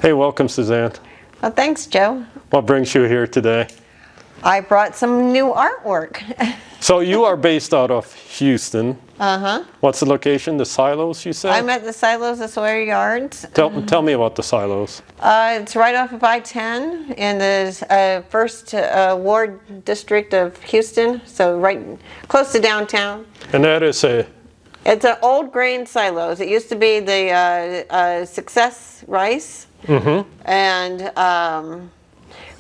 Hey, welcome, Suzanne. Well, thanks, Joe. What brings you here today? I brought some new artwork. So you are based out of Houston. Uh-huh. What's the location? The silos, you said? I'm at the silos of Sawyer Yards. Tell me about the silos. It's right off of I-10 in the first ward district of Houston, so right close to downtown. And that is It's an old grain silos. It used to be the Success Rice. Mm-hmm. And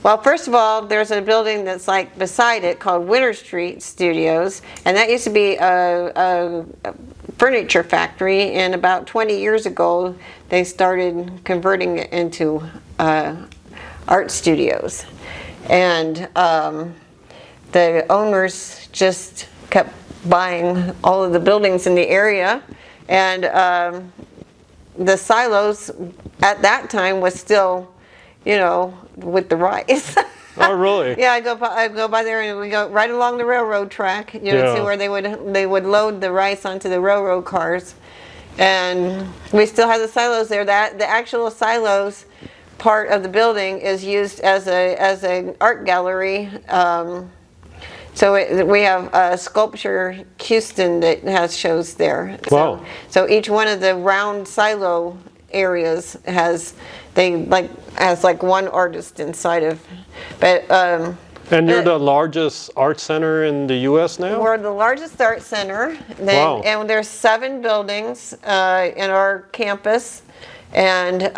well, first of all, there's a building that's like beside it called Winter Street Studios, and that used to be a furniture factory. And about 20 years ago, they started converting it into art studios. And the owners just kept buying all of the buildings in the area, and the silos at that time was still, you know, with the rice. Oh, really? Yeah, I go by there, and we go right along the railroad track. You know, see where they would load the rice onto the railroad cars, and we still have the silos there. That the actual silos part of the building is used as an art gallery. So we have Sculpture Houston that has shows there. Wow. So each one of the round silo areas has like one artist inside of, but and you're the largest art center in the U.S. now? We're the largest art center. Wow. And there's 7 buildings in our campus, and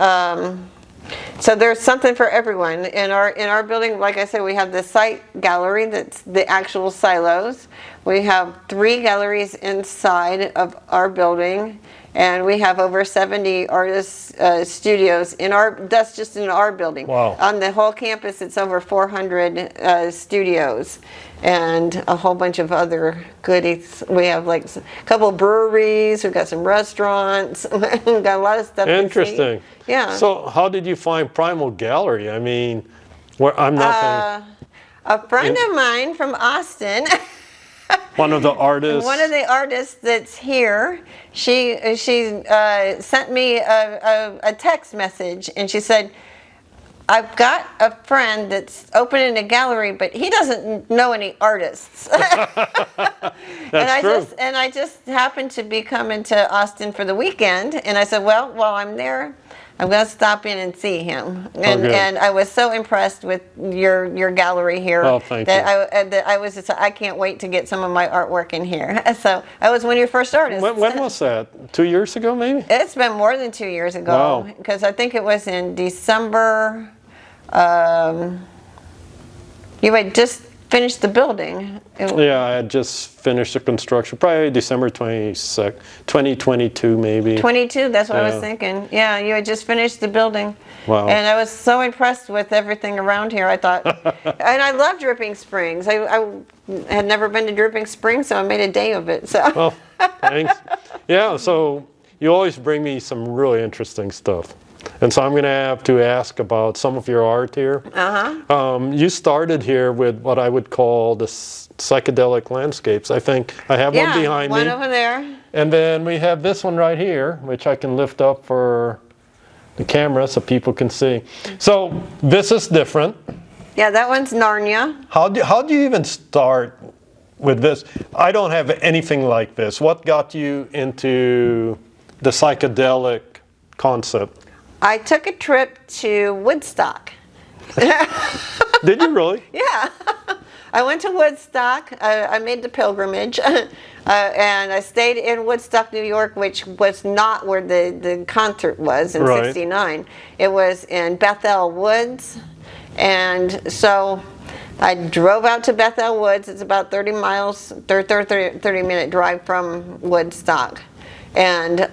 so there's something for everyone. In our building, like I said, we have the site gallery that's the actual silos. We have 3 galleries inside of our building, and we have over 70 artists studios that's just in our building. Wow. On the whole campus, it's over 400 studios and a whole bunch of other goodies. We have like a couple breweries, we've got some restaurants, we've got a lot of stuff. Interesting. To see. Yeah. So how did you find Primal Gallery? I mean, I'm nothing. A friend of mine from Austin. One of the artists. One of the artists that's here, she sent me a text message, and she said, "I've got a friend that's opening a gallery, but he doesn't know any artists." That's and I just happened to be coming to Austin for the weekend, and I said, well, while I'm there, I'm going to stop in and see him. And I was so impressed with your gallery here. Oh, thank you. I was just, I can't wait to get some of my artwork in here. So I was one of your first artists. When was that? 2 years ago, maybe? It's been more than 2 years ago. Wow. Because I think it was in December. You had just finished the building. Yeah, I had just finished the construction, probably December 2022 maybe. 22, that's what I was thinking. Yeah, you had just finished the building. Wow. And I was so impressed with everything around here, I thought. And I love Dripping Springs. I had never been to Dripping Springs, so I made a day of it. So. Well, thanks. Yeah, so you always bring me some really interesting stuff. And so I'm going to have to ask about some of your art here. Uh-huh. You started here with what I would call the psychedelic landscapes. I think I have one behind me. One over there. And then we have this one right here, which I can lift up for the camera so people can see. So this is different. Yeah, that one's Narnia. How do you even start with this? I don't have anything like this. What got you into the psychedelic concept? I took a trip to Woodstock. Did you really? Yeah. I went to Woodstock. I made the pilgrimage. And I stayed in Woodstock, New York, which was not where the concert was in '69. It was in Bethel Woods. And so I drove out to Bethel Woods. It's about 30 miles, 30-minute drive from Woodstock. And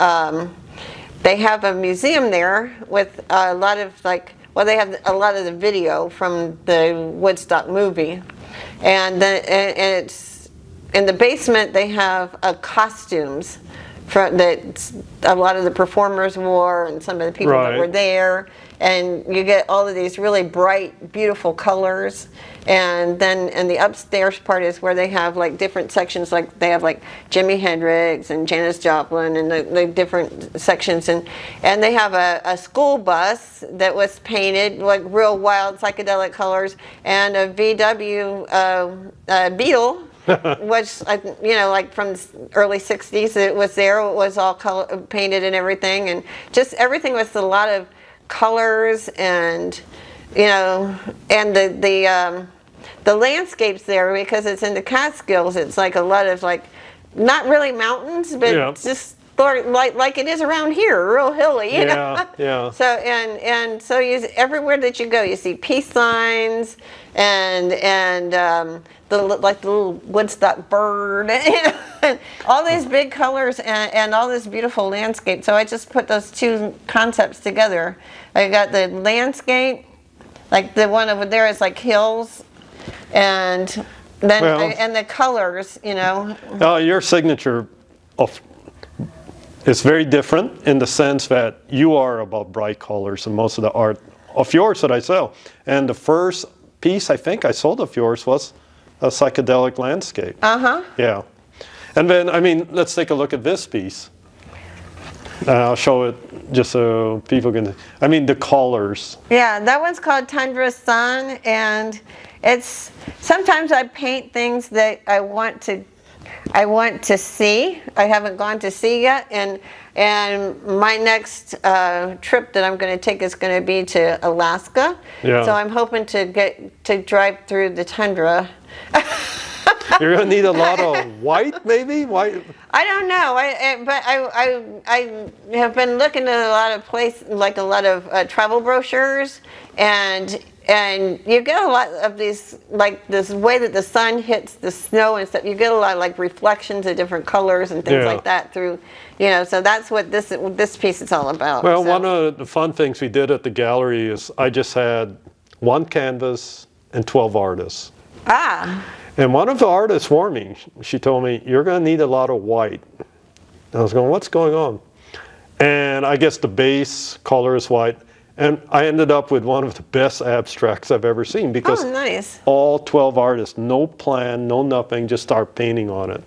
they have a museum there with a lot of they have a lot of the video from the Woodstock movie. And it's in the basement they have costumes that a lot of the performers wore, and some of the people that Right. were there. And you get all of these really bright, beautiful colors. And then in the upstairs part is where they have like different sections, like they have like Jimi Hendrix and Janis Joplin and the different sections. And they have a school bus that was painted like real wild psychedelic colors, and a VW Beetle, which, you know, like from the early 60s, it was there. It was all painted and everything. And just everything was a lot of colors, and you know, and the landscapes there, because it's in the Catskills, it's like a lot of like not really mountains, but Yeah. just like it is around here, real hilly, you know. Yeah. So and so everywhere that you go, you see peace signs and the little Woodstock bird, you know, and all these big colors and all this beautiful landscape. So I just put those two concepts together. I got the landscape, like the one over there is like hills, and then and the colors, you know. Your signature is very different in the sense that you are about bright colors, and most of the art of yours that I sell. And the first piece I think I sold of yours was a psychedelic landscape. Yeah. And then, I mean, let's take a look at this piece. I'll show it just so people can, I mean, the colors. Yeah, that one's called Tundra Sun, and it's, sometimes I paint things that I want to see. I haven't gone to see yet, and my next trip that I'm going to take is going to be to Alaska. Yeah. So I'm hoping to drive through the tundra. You're going to need a lot of white, maybe? White? I don't know, but I have been looking at a lot of like a lot of travel brochures, and you get a lot of these, like this way that the sun hits the snow and stuff. You get a lot of like reflections of different colors and things like that through, you know. So that's what this piece is all about. Well, so. One of the fun things we did at the gallery is I just had one canvas and 12 artists. Ah. And one of the artists warned me. She told me, you're going to need a lot of white. And I was going, what's going on? And I guess the base color is white. And I ended up with one of the best abstracts I've ever seen, because nice. all 12 artists, no plan, no nothing, just start painting on it.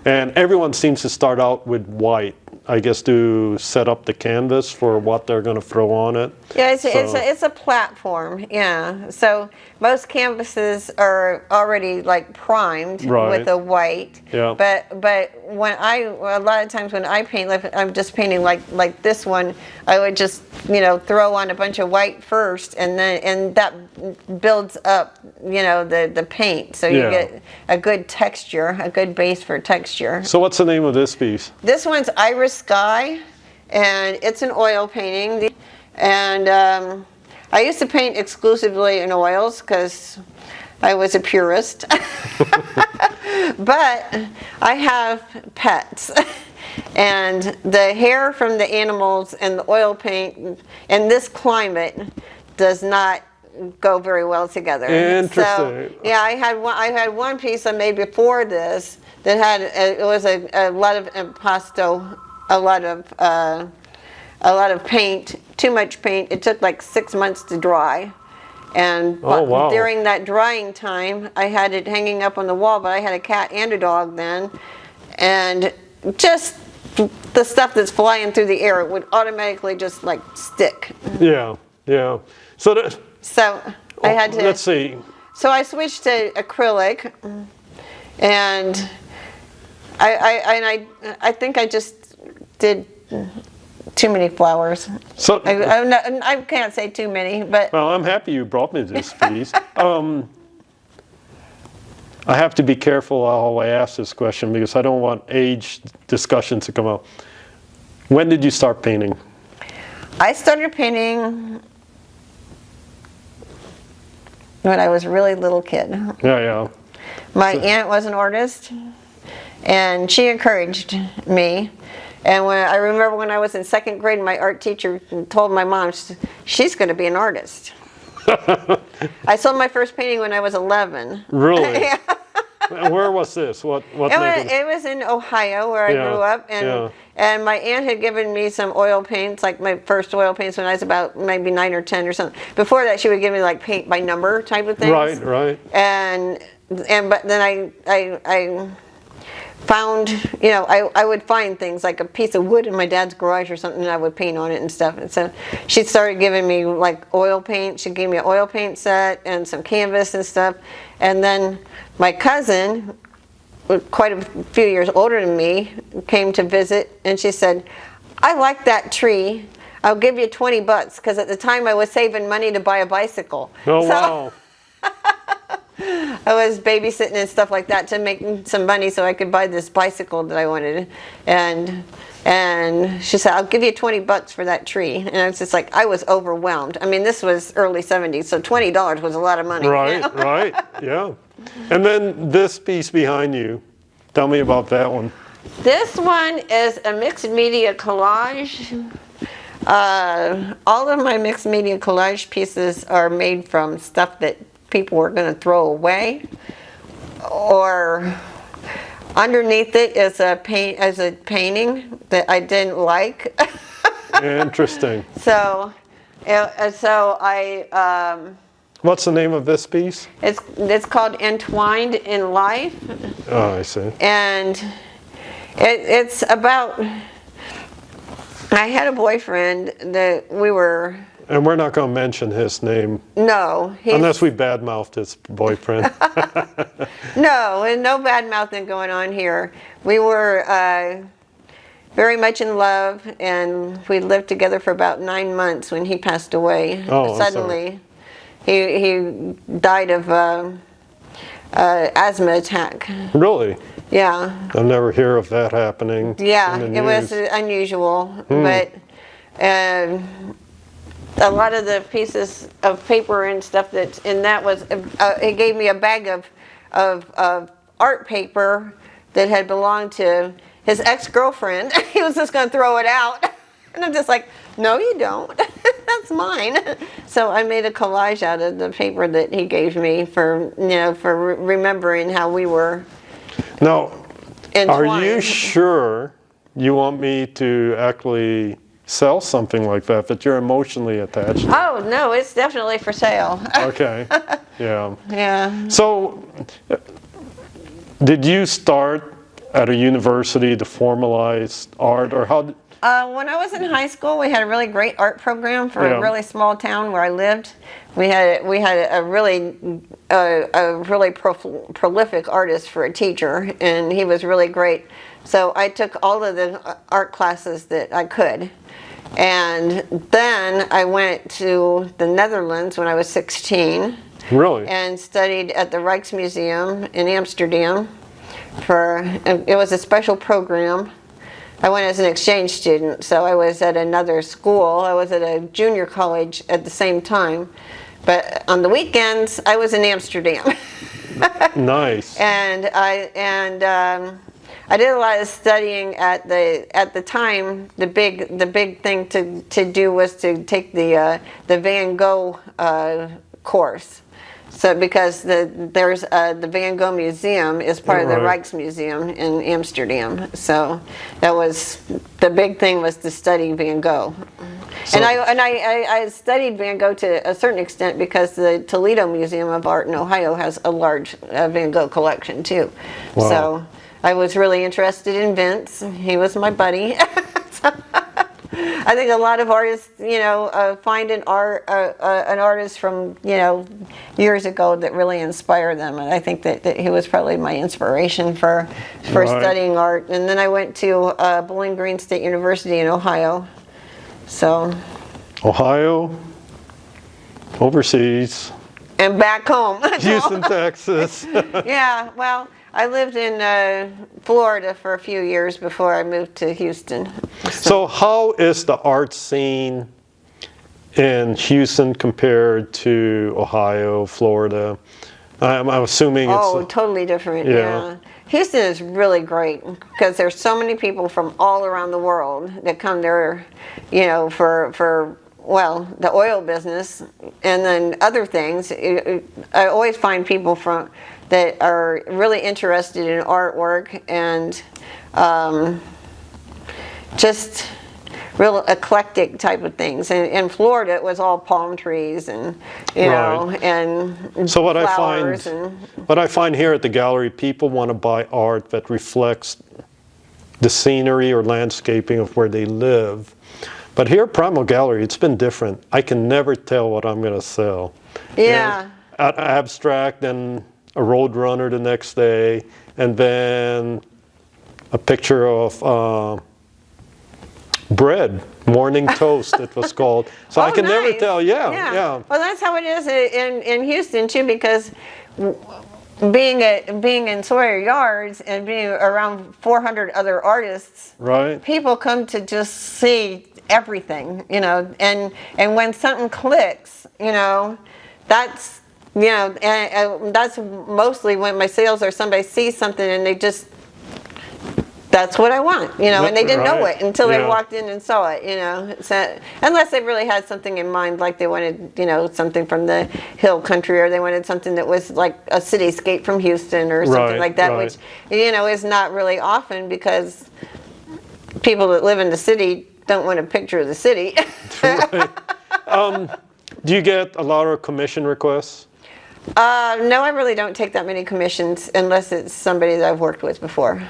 And everyone seems to start out with white, I guess, to set up the canvas for what they're going to throw on it. Yeah, it's a platform. Yeah, so most canvases are already like primed with a white. Yeah. But when a lot of times when I paint, like I'm just painting like this one, I would just, you know, throw on a bunch of white first, and that builds up, you know, the paint, so you get a good texture, a good base for texture. So what's the name of this piece? This one's Iris Sky, and it's an oil painting. And I used to paint exclusively in oils because I was a purist. But I have pets. And the hair from the animals and the oil paint in this climate does not go very well together. Interesting. So, yeah, I had one piece I made before this that had it was a lot of impasto, a lot of paint, too much paint. It took like 6 months to dry. And during that drying time, I had it hanging up on the wall, but I had a cat and a dog then. And just the stuff that's flying through the air, it would automatically just like stick. Yeah. So I had to. Let's see. So I switched to acrylic, and I think I just did too many flowers. So I can't say too many, but. Well, I'm happy you brought me this piece. I have to be careful how I ask this question, because I don't want age discussions to come out. When did you start painting? I started painting when I was a really little kid. Yeah. My aunt was an artist, and she encouraged me. And I remember when I was in second grade, my art teacher told my mom, she's going to be an artist. I sold my first painting when I was 11. Really? Yeah. And where was this? What It was in Ohio where I grew up, and my aunt had given me some oil paints, like my first oil paints when I was about maybe 9 or 10 or something. Before that, she would give me like paint by number type of things. Right. And but then I found, I would find things like a piece of wood in my dad's garage or something, and I would paint on it and stuff. And so she started giving me like oil paint. She gave me an oil paint set and some canvas and stuff. And then my cousin, quite a few years older than me, came to visit, and she said, "I like that tree. I'll give you $20," because at the time I was saving money to buy a bicycle. Oh, wow. I was babysitting and stuff like that to make some money so I could buy this bicycle that I wanted. And she said, "I'll give you $20 for that tree." And I was just like, I was overwhelmed. I mean, this was early 70s, so $20 was a lot of money. Right, yeah. And then this piece behind you, tell me about that one. This one is a mixed media collage. All of my mixed media collage pieces are made from stuff that people were going to throw away, or underneath it is a painting that I didn't like. Interesting. So I. What's the name of this piece? It's called Entwined in Life. Oh, I see. And it's about. I had a boyfriend that we were. And we're not going to mention his name. No. Unless we badmouthed his boyfriend. No, and no bad mouthing going on here. We were very much in love, and we lived together for about 9 months when he passed away. Oh, suddenly. He died of asthma attack. Really? Yeah. I'll never hear of that happening. Yeah, in the it was news. unusual, but a lot of the pieces of paper and stuff that was he gave me a bag of art paper that had belonged to his ex-girlfriend. He was just going to throw it out, and I'm just like, no, you don't. That's mine. So I made a collage out of the paper that he gave me for remembering how we were. Now, entwined. Are you sure you want me to actually sell something like that you're emotionally attached to? Oh, no, it's definitely for sale. Okay, yeah. Yeah. So, did you start at a university to formalize art, or how? When I was in high school, we had a really great art program for a really small town where I lived. We had a really prolific artist for a teacher, and he was really great. So I took all of the art classes that I could. And then I went to the Netherlands when I was 16. Really? And studied at the Rijksmuseum in Amsterdam. It was a special program. I went as an exchange student, so I was at another school. I was at a junior college at the same time. But on the weekends, I was in Amsterdam. Nice. And I did a lot of studying at the time. The big thing to do was to take the Van Gogh course. So because there's the Van Gogh Museum is part of the Rijksmuseum in Amsterdam. So that was the big thing, was to study Van Gogh. So, and I studied Van Gogh to a certain extent because the Toledo Museum of Art in Ohio has a large Van Gogh collection too. Wow. So I was really interested in Vince. He was my buddy. I think a lot of artists, find an artist from, years ago that really inspire them. And I think that he was probably my inspiration for studying art. And then I went to Bowling Green State University in Ohio. So. Ohio, overseas. And back home. Houston, Texas. Yeah, well, I lived in Florida for a few years before I moved to Houston. So how is the art scene in Houston compared to Ohio, Florida? I'm assuming it's... Oh, totally different, yeah. Houston is really great because there's so many people from all around the world that come there, for the oil business and then other things. I always find people that are really interested in artwork and just real eclectic type of things. And in Florida, it was all palm trees and and so what I find here at the gallery, people want to buy art that reflects the scenery or landscaping of where they live. But here at Primal Gallery, it's been different. I can never tell what I'm going to sell. Yeah. Abstract, and a roadrunner the next day, and then a picture of bread, morning toast it was called. So I can never tell. Yeah. Well, that's how it is in Houston too, because being in Sawyer Yards and being around 400 other artists, right? People come to just see everything, and when something clicks, that's and that's mostly when my sales are somebody sees something and they just, that's what I want, and they didn't know it until they walked in and saw it, So, unless they really had something in mind, like they wanted, something from the hill country, or they wanted something that was like a cityscape from Houston or something like that, which, is not really often, because people that live in the city don't want a picture of the city. Do you get a lot of commission requests? No, I really don't take that many commissions unless it's somebody that I've worked with before.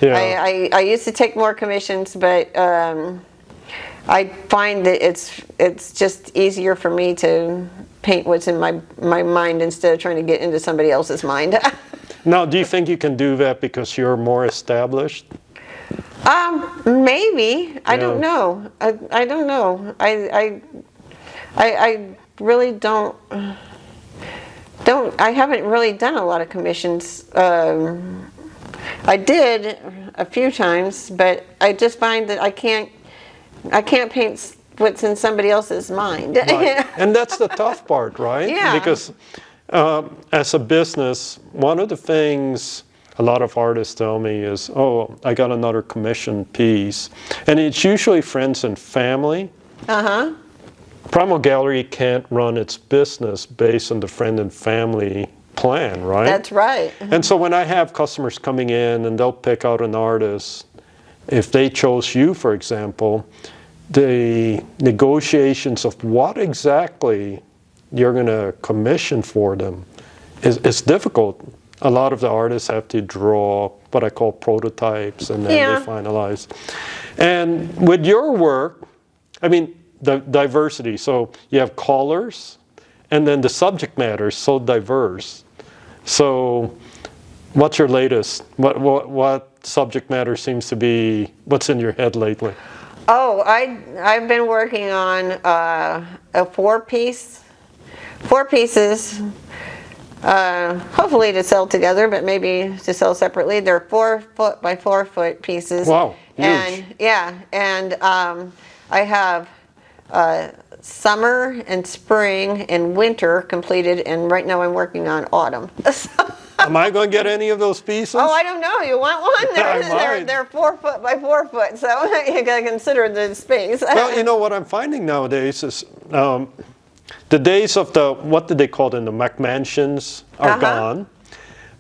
Yeah. I used to take more commissions, but I find that it's just easier for me to paint what's in my mind instead of trying to get into somebody else's mind. Now, do you think you can do that because you're more established? Maybe. I don't know. I don't know. I really don't. I haven't really done a lot of commissions. I did a few times, but I just find that I can't paint what's in somebody else's mind. Right. And that's the tough part, right? Yeah. Because as a business, one of the things a lot of artists tell me is, oh, I got another commission piece. And it's usually friends and family. Uh-huh. Primal Gallery can't run its business based on the friend and family plan, right? That's right. And so when I have customers coming in and they'll pick out an artist, if they chose you, for example, the negotiations of what exactly you're going to commission for them is difficult. A lot of the artists have to draw what I call prototypes, and then they finalize. And with your work, I mean, the diversity. So you have colors, and then the subject matter is so diverse. So what's your latest? What subject matter seems to be, what's in your head lately? Oh, I've been working on a four pieces, hopefully to sell together, but maybe to sell separately. They're 4 foot by 4 foot pieces. Wow, huge. And I have summer and spring and winter completed, and right now I'm working on autumn. Am I going to get any of those pieces? Oh, I don't know. You want one? They're 4 foot by 4 foot, so you got to consider the space. Well, what I'm finding nowadays is the days of what did they call them, the McMansions are gone.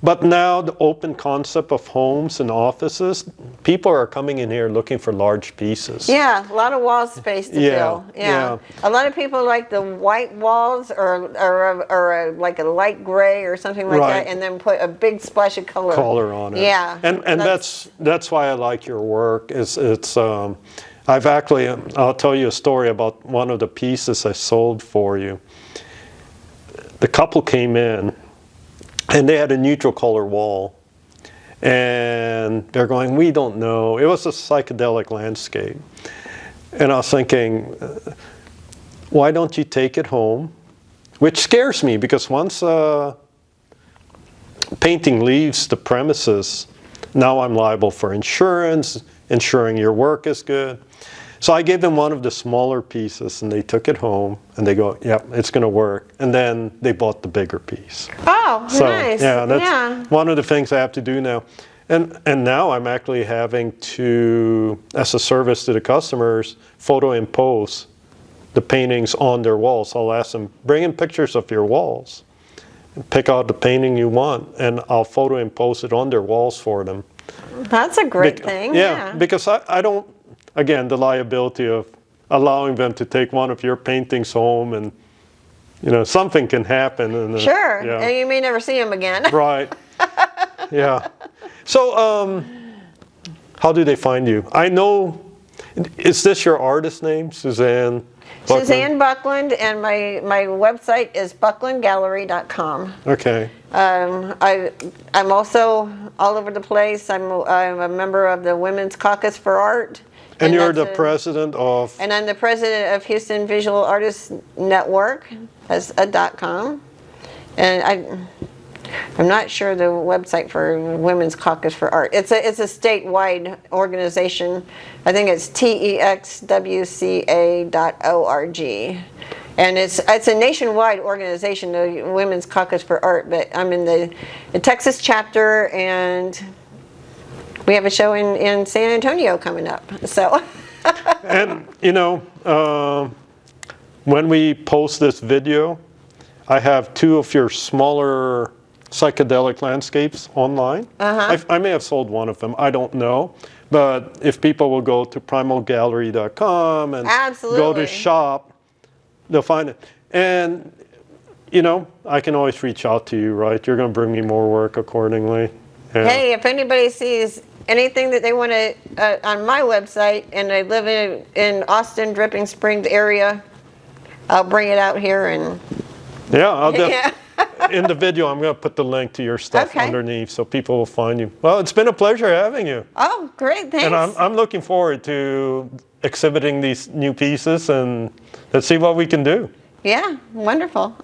But now the open concept of homes and offices, people are coming in here looking for large pieces. Yeah, a lot of wall space to fill. Yeah. A lot of people like the white walls or like a light gray or something like that, and then put a big splash of color on it. Yeah. And that's why I like your work. I've actually, I'll tell you a story about one of the pieces I sold for you. The couple came in, and they had a neutral color wall. And they're going, we don't know. It was a psychedelic landscape. And I was thinking, why don't you take it home? Which scares me, because once painting leaves the premises, now I'm liable for insurance, ensuring your work is good. So I gave them one of the smaller pieces, and they took it home, and they go, yep, it's going to work. And then they bought the bigger piece. Oh, so, nice. Yeah, that's one of the things I have to do now. And now I'm actually having to, as a service to the customers, photo impose the paintings on their walls. I'll ask them, bring in pictures of your walls. pick out the painting you want, and I'll photo and post it on their walls for them. That's a great thing. Yeah, because I don't, again, the liability of allowing them to take one of your paintings home, and something can happen. And, sure, and you may never see them again. Right. Yeah. So, how do they find you? I know. Is this your artist name, Suzanne Buckland? Suzanne Buckland, and my website is bucklandgallery.com. Okay. I'm also all over the place. I'm a member of the Women's Caucus for Art. And you're the president of? And I'm the president of Houston Visual Artists Network, as a .com. And I'm not sure the website for Women's Caucus for Art. It's a statewide organization. I think it's texwca.org. And it's a nationwide organization, the Women's Caucus for Art, but I'm in the Texas chapter, and we have a show in San Antonio coming up. So and when we post this video, I have 2 of your smaller psychedelic landscapes online. I may have sold one of them, I don't know. But if people will go to primalgallery.com and go to shop, they'll find it. And, I can always reach out to you, right? You're going to bring me more work accordingly. Yeah. Hey, if anybody sees anything that they want to, on my website, and they live in Austin, Dripping Springs area, I'll bring it out here and... Yeah, I'll in the video, I'm going to put the link to your stuff underneath so people will find you. Well, it's been a pleasure having you. Oh, great, thanks. And I'm looking forward to exhibiting these new pieces, and let's see what we can do. Yeah, wonderful.